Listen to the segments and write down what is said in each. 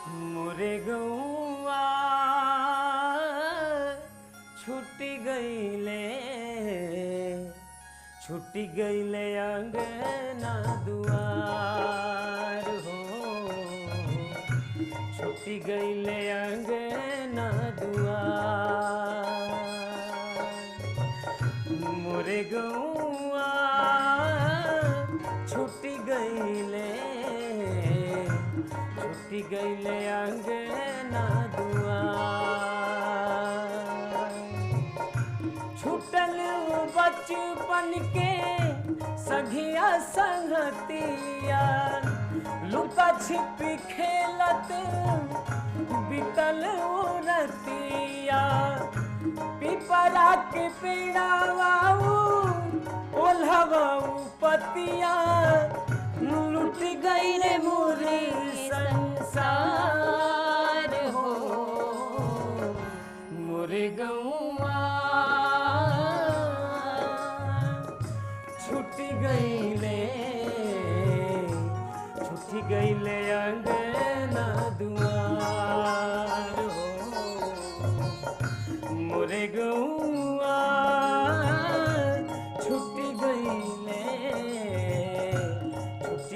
मोरे गौआ छुट्टी गईले अंगना दुआर हो। छुट्टी गईले अंगना दुआर। मोरे गौआ छुट्टी गईले अंगना दुआर। छुटल बचपन के सघिया संगतिया, लुका छिपी खेलत बीतल रतिया। पिपरा के पेड़ावा ओल्हवा पतिया, लुट गई रे मोरे संसार हो। मोरे गौआ छुट्टी गईले अंगना दुआर हो। मोरे गौआ छुट्टी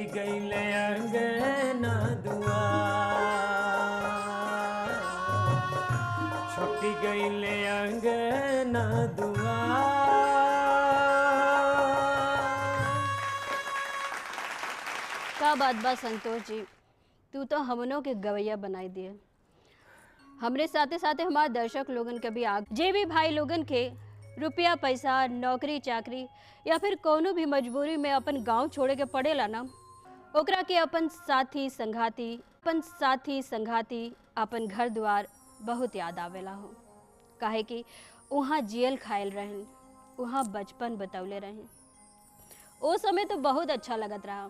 गईले अंगना दुआर। छुट्टी गईले अंगना दुआर। का बात बा संतोष जी, तू तो हमनों के गवैया बनाई दिए। हमरे साथे साथे हमारे दर्शक लोगन के भी आग जे भी भाई लोगन के रुपया पैसा नौकरी चाकरी या फिर कोनो भी मजबूरी में अपन गांव छोड़े के पड़ेला ना, ओकरा के अपन साथी संघाती अपन घर द्वार बहुत याद आवेला हो। काहे कि वहाँ जियल खायल रहन, वहाँ बचपन बतौले रहें। वो समय तो बहुत अच्छा लगत रहा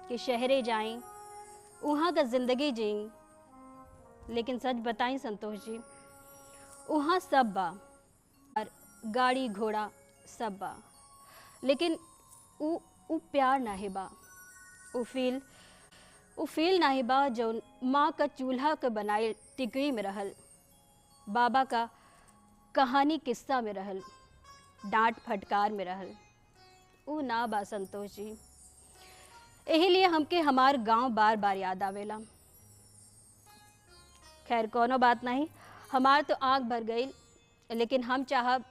कि शहरे जाएं, वहाँ का ज़िंदगी जीं। लेकिन सच बताएं संतोष जी, वहाँ सब बा और गाड़ी घोड़ा सब बा, लेकिन उ प्यार नाही बा, उ फील नाही बा जो माँ का चूल्हा के बनाए टिकरी में रहल, बाबा का कहानी किस्सा में रहल, डांट फटकार में रहल। उ ना बा संतोष जी। यही लिए हमके हमार गांव बार बार याद आवेला। खैर कोनो बात नहीं, हमार तो आँख भर गई, लेकिन हम चाहब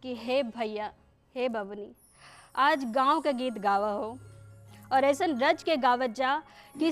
कि हे भैया हे बबनी आज गांव का गीत गावा हो और ऐसा रच के गावत जा कि